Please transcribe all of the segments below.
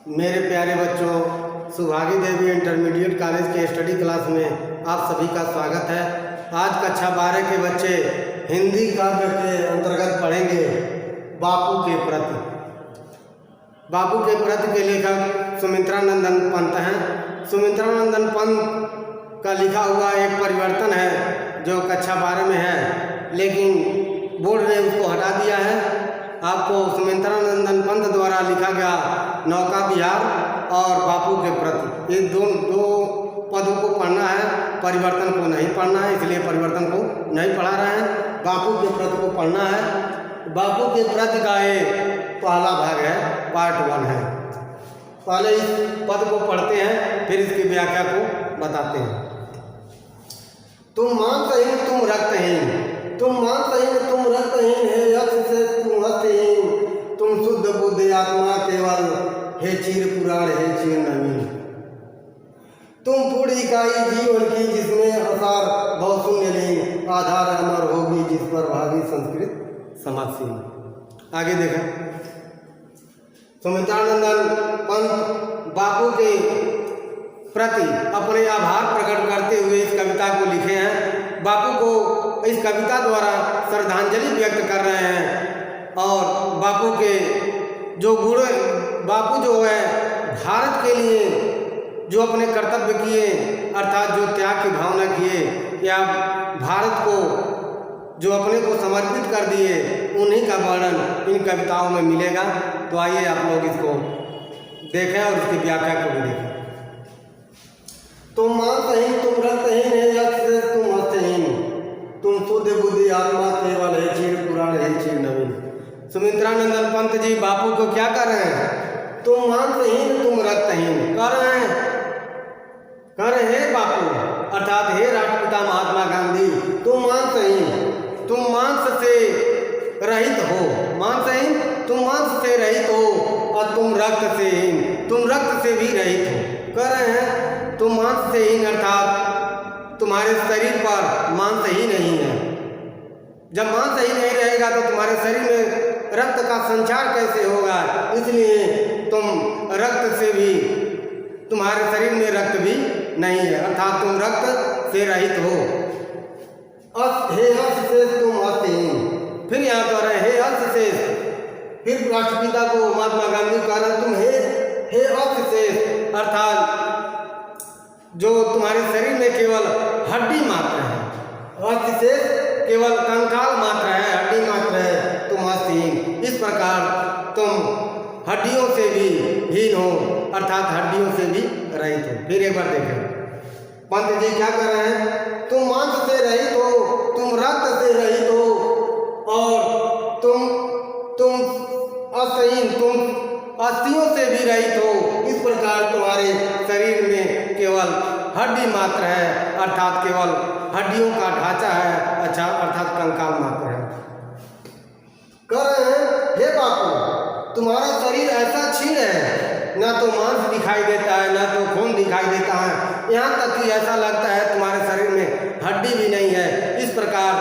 मेरे प्यारे बच्चों, सुभागी देवी इंटरमीडिएट कॉलेज के स्टडी क्लास में आप सभी का स्वागत है। आज कक्षा 12 के बच्चे हिंदी काव्य के अंतर्गत पढ़ेंगे बापू के प्रति। बापू के प्रति के लेखक सुमित्रा नंदन पंत हैं। सुमित्रा नंदन पंत का लिखा हुआ एक परिवर्तन है जो कक्षा 12 में है, लेकिन बोर्ड ने उसको हटा दिया है। आपको सुमित्रा नंदन पंत द्वारा लिखा गया नौका विहार और बापू के प्रति, ये दो पदों को पढ़ना है, परिवर्तन को नहीं पढ़ना है, इसलिए परिवर्तन को नहीं पढ़ा रहे हैं। बापू के प्रति को पढ़ना है। बापू के प्रति का ये पहला भाग है, पार्ट 1 है। पहले इस पद को पढ़ते हैं, फिर इसकी व्याख्या को बताते हैं। तुम मांसहीन तुम रक्तहीन, तुम मांसहीन तुम रक्तहीन, हे यक्ष से तुम हस्तहीन, तुम शुद्ध बुद्धि आत्मा केवल, हे चीर पुराण हे चीर नवीन। तुम पूर्ण इकाई जीवन की जिसमें असार बहुशून्य लीन, आधार अमर होगी जिस पर भागी संस्कृत समासीन। आगे देखें। सुमित्रा नंदन पंत बापू के प्रति अपने आभार प्रकट करते हुए इस कविता को लिखे हैं। बापू को इस कविता द्वारा श्रद्धांजलि व्यक्त कर रहे हैं और बापू के जो गुण, बापू जो है भारत के लिए जो अपने कर्तव्य किए, अर्थात जो त्याग की भावना किए या भारत को जो अपने को समर्पित कर दिए, उन्हीं का वर्णन इन कविताओं में मिलेगा। तो आइए आप लोग इसको देखें और इसकी व्याख्या को भी देखें। तुम मांसहीन तुम रक्तहीन, हे यक्ष से तुम हस्तहीन, तुम शुद्ध बुद्धि आत्मा केवल, हे चीर पुराण हे चीर नवीन। सुमित्रा नंदन पंत जी बापू को क्या कर रहे हैं? तुम मांसहीन तुम रक्तहीन कर रहे हैं, हे बापू अर्थात हे राष्ट्रपिता महात्मा गांधी, तुम मांसहीन, तुम मांस से रहित हो, मांसहीन तुम मांस से रहित हो, और तुम रक्त से हीन, तुम रक्त से भी रहित हो। कर रहे हैं तुम मांस से हीन, अर्थात तुम्हारे शरीर पर मांस ही नहीं है। जब मांस ही नहीं रहेगा तो तुम्हारे शरीर में रक्त का संचार कैसे होगा? इसलिए तुम रक्त से भी, तुम्हारे शरीर में रक्त भी नहीं है, अर्थात तुम रक्त से रहित हो। हे हर्ष से तुम हस्तहीन, फिर यहाँ कह रहे हैं हे हर्ष से, फिर राष्ट्रपिता को महात्मा गांधी कह रहे हैं तुम हे हर्ष से, अर्थात जो तुम्हारे शरीर में केवल हड्डी मात्र है, हर्ष से केवल कंकाल मात्र है, हड्डी मात्र है, तुम हस्तहीन। इस प्रकार तुम हड्डियों से भी हीन हो, अर्थात हड्डियों से भी रहित हो। फिर एक बार देखें पंत जी क्या कर रहे हैं? तुम मांस से रहित हो, तुम रक्त से रहित हो, और तुम अस्थहीन, तुम अस्थियों से भी रहित हो। इस प्रकार तुम्हारे शरीर में केवल हड्डी मात्र है, अर्थात केवल हड्डियों का ढांचा है, अच्छा अर्थात कंकाल मात्र है। कर रहे हैं हे बापू, तुम्हारा शरीर ऐसा क्षीण है, ना तो मांस दिखाई देता है, ना तो खून दिखाई देता है, यहाँ तक कि ऐसा लगता है तुम्हारे शरीर में हड्डी भी नहीं है। इस प्रकार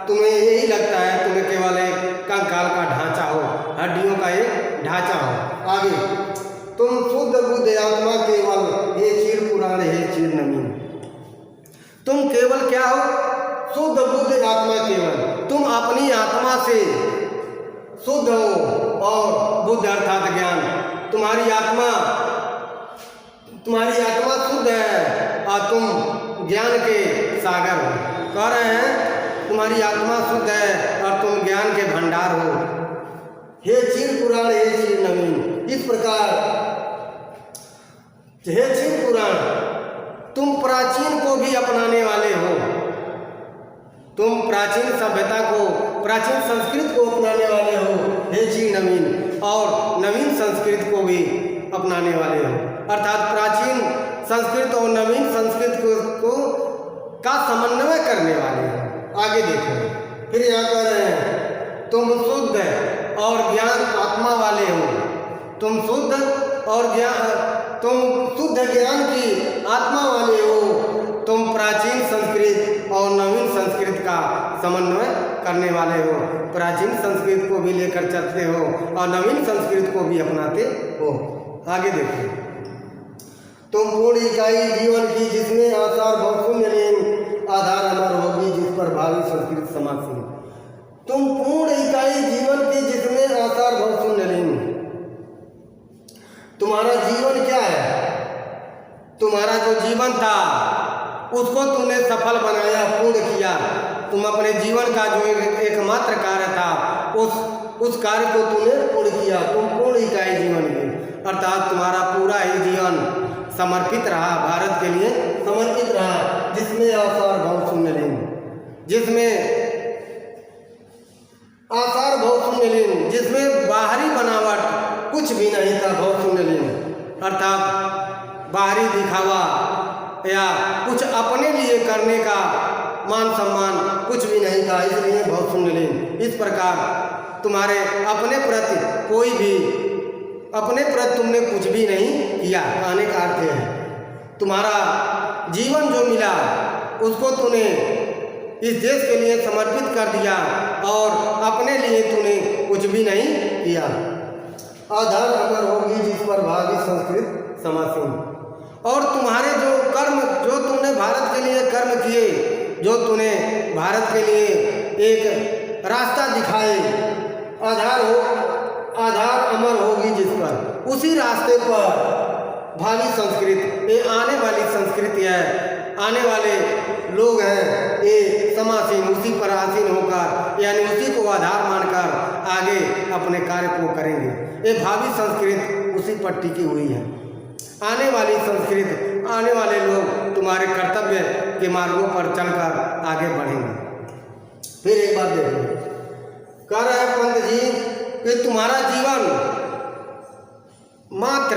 तुम्हें यही लगता है तुम्हें केवल एक कंकाल का ढांचा हो, हड्डियों का एक ढांचा हो। आगे तुम शुद्ध बुद्धि आत्मा केवल, हे चीर पुराण हे चीर नवीन। तुम केवल क्या हो? शुद्ध बुद्धि आत्मा केवल, तुम अपनी आत्मा से शुद्ध हो, और बुद्ध अर्थात ज्ञान, तुम्हारी आत्मा शुद्ध है और तुम ज्ञान के सागर हो। कह रहे हैं तुम्हारी आत्मा शुद्ध है और तुम ज्ञान के भंडार हो। हे चीर पुराण हे चीर नवीन। इस प्रकार हे चीर पुराण, तुम प्राचीन को भी अपनाने वाले हो, तुम प्राचीन सभ्यता को, प्राचीन संस्कृत को अपनाने वाले हो। हे चीर नवीन, और नवीन संस्कृत को भी अपनाने वाले हो, अर्थात प्राचीन संस्कृत और नवीन संस्कृत को का समन्वय करने वाले हो। आगे देखें फिर यहाँ कह रहे हैं तुम शुद्ध और ज्ञान आत्मा वाले हो, तुम शुद्ध और तुम शुद्ध ज्ञान की आत्मा वाले हो, तुम प्राचीन संस्कृत और नवीन संस्कृत का समन्वय करने वाले हो, प्राचीन संस्कृत को भी लेकर चलते हो और नवीन संस्कृत को भी अपनाते हो। आगे देखिए, तुम पूर्ण इकाई जीवन की जिसमें आसार बहुशून्य लीन आधार अमर होगी जिस पर भावी संस्कृत समासीन। तुम पूर्ण इकाई जीवन की जिसमें आसार बहुशून्य लीन। तुम्हारा जीवन क्या है? तुम्हारा जो जीवन था उसको तुमने सफल बनाया, पूर्ण किया। तुम अपने जीवन का जो एकमात्र कार्य था उस कार्य को तुमने पूर्ण किया। तुम पूर्ण इकाई जीवन की, अर्थात तुम्हारा पूरा ही जीवन समर्पित रहा, भारत के लिए समर्पित रहा, जिसमें आसार बहुशून्य लीन, जिसमें आसार बहुशून्य लीन, जिसमें बाहरी बनावट कुछ भी नहीं था, बहुशून्य लीन, अर्थात बाहरी दिखावा या कुछ अपने लिए करने का मान सम्मान कुछ भी नहीं था, इसलिए बहुशून्य लीन। इस प्रकार तुम्हारे अपने प्रति कोई भी, अपने प्रति तुमने कुछ भी नहीं किया। कहने का अर्थ है तुम्हारा जीवन जो मिला उसको तूने इस देश के लिए समर्पित कर दिया और अपने लिए तूने कुछ भी नहीं किया। आधार अमर होगी जिस पर भावी संस्कृत समासीन। और तुम्हारे जो कर्म, जो तुमने भारत के लिए कर्म किए, जो तूने भारत के लिए एक रास्ता दिखाए, आधार अमर होगी जिस पर, उसी रास्ते पर भावी संस्कृत, ये आने वाली संस्कृति है, आने वाले लोग हैं, ये समासीन, उसी पर आसीन होकर, यानी उसी को आधार मानकर आगे अपने कार्य को करेंगे। ये भावी संस्कृत उसी पर टिकी हुई है। आने वाली संस्कृत, आने वाले लोग तुम्हारे कर्तव्य के मार्गों पर चलकर आगे बढ़ेंगे। फिर एक बात देखिए, कह रहे हैं पंत जी कि तुम्हारा जीवन मात्र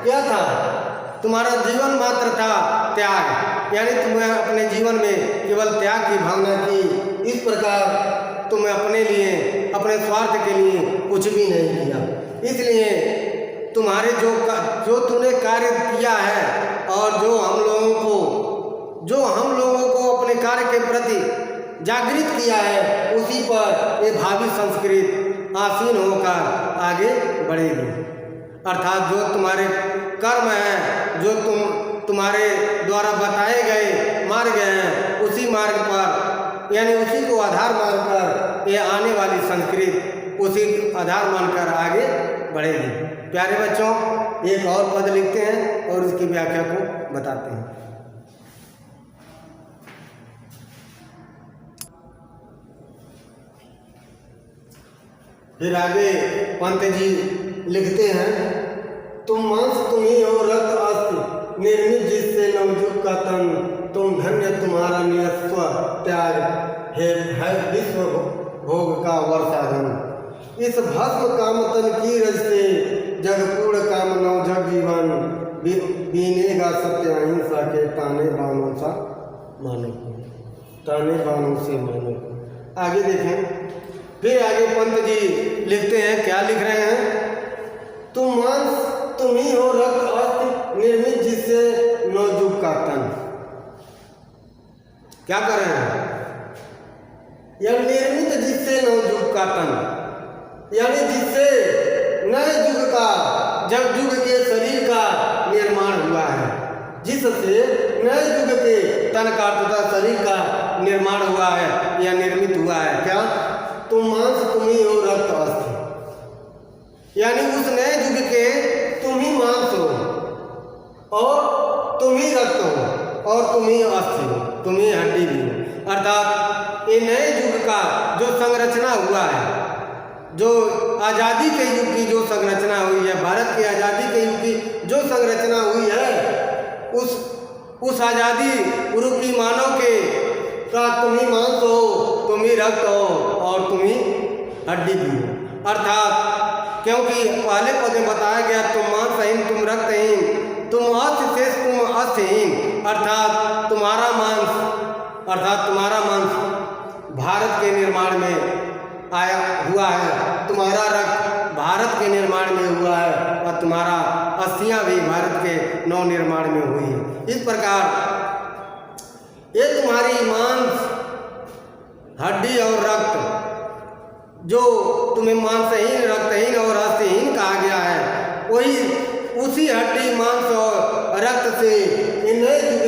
क्या था? तुम्हारा जीवन मात्र था त्याग, यानी तुम्हें अपने जीवन में केवल त्याग की भावना की। इस प्रकार तुम्हें अपने लिए, अपने स्वार्थ के लिए कुछ भी नहीं किया। इसलिए तुम्हारे जो तूने कार्य किया है और जो हम लोगों को अपने कार्य के प्रति जागृत किया है, उसी पर ये भावी संस्कृत आसीन होकर आगे बढ़ेगी। अर्थात जो तुम्हारे कर्म हैं, जो तुम्हारे द्वारा बताए गए मार्ग हैं, उसी मार्ग पर, यानी उसी को आधार मानकर ये आने वाली संस्कृत उसी आधार मानकर आगे बढ़ेगी। प्यारे बच्चों, एक और पद लिखते हैं और उसकी व्याख्या को बताते हैं। फिर आगे पंत जी लिखते हैं, तुम मांस तुम्ही हो, रक्त अस्थि निर्मित जिससे नवजुग का तन, तुम धन्य तुम्हारा नियस्व त्याग है विश्व भोग का वर्षाधन। इस भस्म काम तन की रज से जग पूर्ण काम नवजग जीवन, बीनेगा सत्य अहिंसा के ताने बानों सा मानो, ताने बानों से मानो। आगे देखें, फिर आगे पंत जी लिखते हैं, क्या लिख रहे हैं? तुम मांस तुम ही हो, रक्त अस्थि निर्मित जिससे नवजुग का तन। क्या कर रहे हैं? यह निर्मित जिससे नवजुग का तन, यानी जिससे नए युग का, जब युग के शरीर का निर्माण हुआ है, जिससे नए युग के तन का तथा शरीर का निर्माण हुआ है या निर्मित हुआ है। क्या? तुम मांस तुम ही हो, रक्त अस्थि, यानी उस नए युग के तुम ही मांस हो और तुम ही रक्त हो और तुम ही अस्थि हो, तुम ही हड्डी भी हो। अर्थात ये नए युग का जो संरचना हुआ है, जो आज़ादी के युग की जो संरचना हुई है, भारत की आज़ादी के युग की जो संरचना हुई है, उस आज़ादी रूपी मानव के का तुम ही मांस हो, तुम ही रक्त हो और तुम ही हड्डी भी हो। अर्थात क्योंकि पहले पद में बताया गया, तुम मांसहीन, तुम रक्तहीन, तुम अस्थि शेष, तुम अस्थिहीन। अर्थात तुम्हारा मांस भारत के निर्माण में आया हुआ है, तुम्हारा रक्त भारत के निर्माण में हुआ है और तुम्हारा अस्थियां भी भारत के नव निर्माण में हुई है। इस प्रकार ये तुम्हारी मांस, हड्डी और रक्त, जो तुम्हें मांसहीन, रक्तहीन और अस्थिहीन कहा गया है, वही उसी हड्डी मांस और रक्त से ये नए युग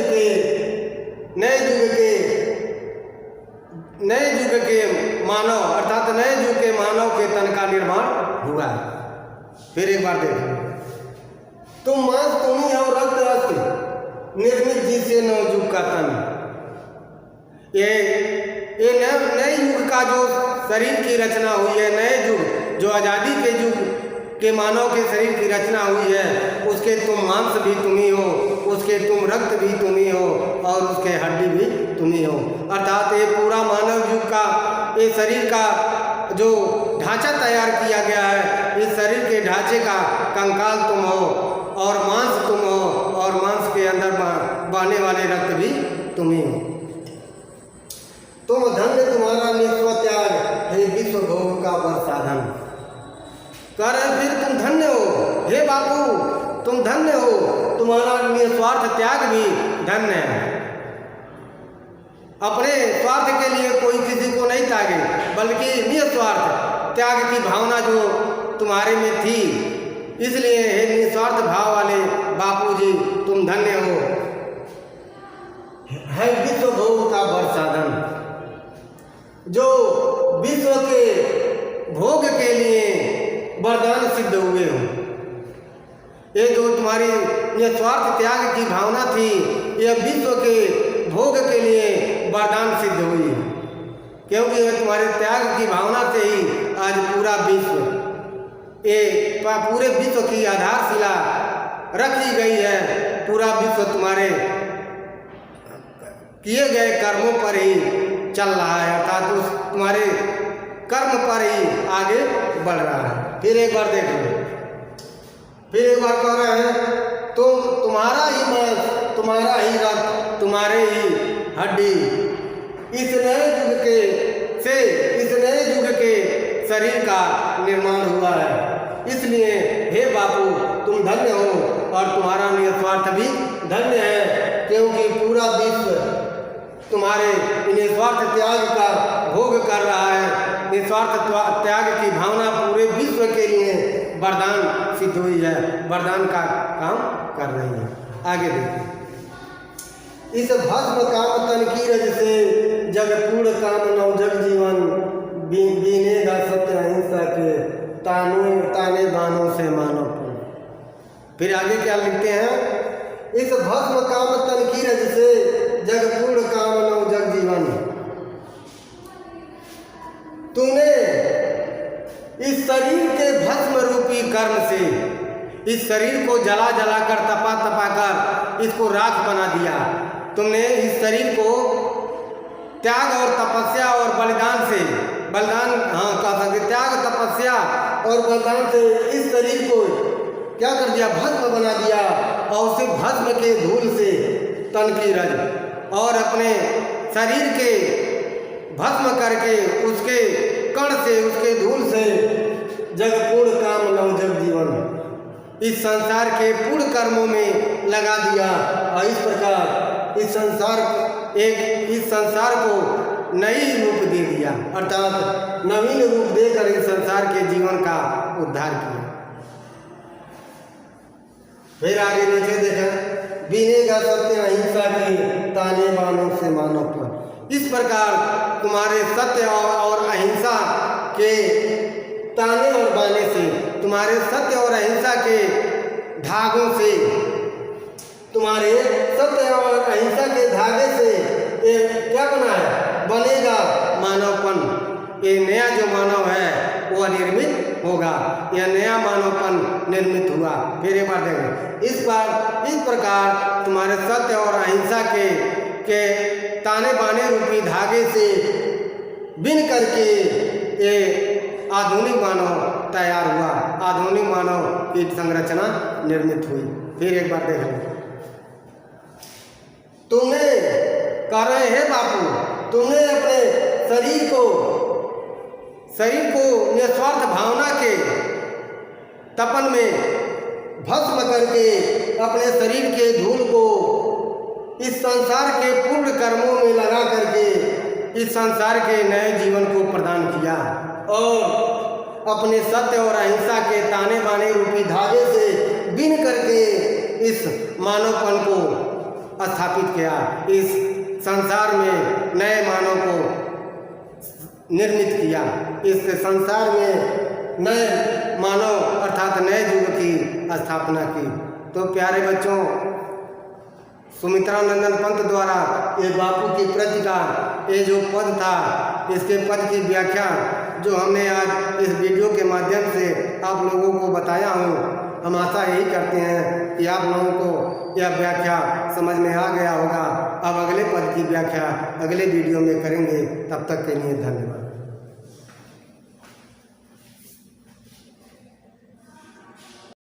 के मानव अर्थात नए युग के मानव के तन का निर्माण हुआ है। फिर एक बार देखो, तुम मांस तुम्ही और रक्त रक्त निर्मित जिससे नव युग का तन। ये नए युग का जो शरीर की रचना हुई है, नए युग जो आज़ादी के युग के मानव के शरीर की रचना हुई है, उसके तुम मांस भी तुम ही हो, उसके तुम रक्त भी तुम ही हो और उसके हड्डी भी तुम ही हो। अर्थात ये पूरा मानव युग का ये शरीर का जो ढांचा तैयार किया गया है, इस शरीर के ढांचे का कंकाल तुम हो और मांस तुम हो और मांस के अंदर बहने वाले रक्त भी तुम ही हो। तुम धन्य तुम्हारा निस्व त्याग हे विश्व भोग का प्रसाधन। कह रहे फिर तुम धन्य हो, हे बापू तुम धन्य हो, तुम्हारा निस्वार्थ त्याग भी धन्य है। अपने स्वार्थ के लिए कोई किसी को नहीं त्यागे, बल्कि निस्वार्थ त्याग की भावना जो तुम्हारे में थी, इसलिए हे निस्वार्थ भाव वाले बापू जी तुम धन्य हो। है विश्व भोग का प्रसाधन, जो विश्व के भोग के लिए वरदान सिद्ध हुए हो। ये जो तुम्हारी निस्वार्थ त्याग की भावना थी, यह विश्व के भोग के लिए वरदान सिद्ध हुई, क्योंकि यह तुम्हारे त्याग की भावना से ही आज पूरा विश्व, ये पूरे विश्व की आधारशिला रखी गई है। पूरा विश्व तुम्हारे किए गए कर्मों पर ही चल रहा है, अर्थात उस तुम्हारे कर्म पर ही आगे बढ़ रहा है। फिर एक बार देख लो, फिर एक बार कह रहे हैं तुम्हारा ही मांस, तुम्हारा ही रक्त, तुम्हारे ही हड्डी इस नए युग के शरीर का निर्माण हुआ है। इसलिए हे बापू तुम धन्य हो और तुम्हारा निस्वार्थ भी धन्य है, क्योंकि पूरा विश्व तुम्हारे निस्वार्थ त्याग का भोग कर रहा है। निस्वार्थ त्याग की भावना पूरे विश्व के लिए वरदान सिद्ध हुई है, वरदान का काम कर रही है। आगे देखिए, इस भस्म काम तन की रज से जग पूर्ण काम नव जग जीवन बीनेगा सत्य अहिंसा के ताने बानों से मानव। फिर आगे क्या लिखते हैं, इस भस्म काम तन की रज से जग पूर्ण काम नव जग जीवन। तूने इस शरीर के भस्म रूपी कर्म से इस शरीर को जला जला कर तपा कर इसको राख बना दिया। तुमने इस शरीर को त्याग और तपस्या और बलिदान से कह सकते त्याग तपस्या और बलिदान से इस शरीर को क्या कर दिया, भस्म बना दिया और उसे भस्म के धूल से तन की रज और अपने शरीर के भस्म करके उसके कण से उसके धूल से जग पूर्ण काम नव जग जीवन इस संसार के पूर्ण कर्मों में लगा दिया। और इस प्रकार इस संसार को नई रूप दे दिया, अर्थात नवीन रूप देकर इस संसार के जीवन का उद्धार किया। फिर आगे नीचे देखा, बीनेगा सत्य अहिंसा के ताने बानों से मानव पर। इस प्रकार तुम्हारे सत्य और अहिंसा के ताने और बाने से, तुम्हारे सत्य और अहिंसा के धागों से, तुम्हारे सत्य और अहिंसा के धागे से ये क्या बना है, बनेगा मानवपन। ये नया जो मानव है वो निर्मित होगा, यह नया मानवपन निर्मित हुआ। फिर एक बार देखें, इस प्रकार तुम्हारे सत्य और अहिंसा के ताने बाने रूपी धागे से बिन करके ये आधुनिक मानव तैयार हुआ, आधुनिक मानव की संरचना निर्मित हुई। फिर एक बार देख लो, तुमने कह रहे हैं बापू, तुमने अपने शरीर को निस्वार्थ भावना के तपन में भस्म करके अपने शरीर के धूल को इस संसार के पूर्ण कर्मों में लगा करके इस संसार के नए जीवन को प्रदान किया और अपने सत्य और अहिंसा के ताने बाने रूपी धागे से बिन करके इस मानवपन को स्थापित किया, इस संसार में नए मानव को निर्मित किया, इस संसार में नए मानव अर्थात नए युग की स्थापना की। तो प्यारे बच्चों, सुमित्रानंदन पंत द्वारा ये बापू की प्रति का ये जो पद था, इसके पद की व्याख्या जो हमने आज इस वीडियो के माध्यम से आप लोगों को बताया हूँ, हम आशा यही करते हैं कि आप लोगों को यह व्याख्या समझ में आ गया होगा। अब अगले पद की व्याख्या अगले वीडियो में करेंगे। तब तक के लिए धन्यवाद।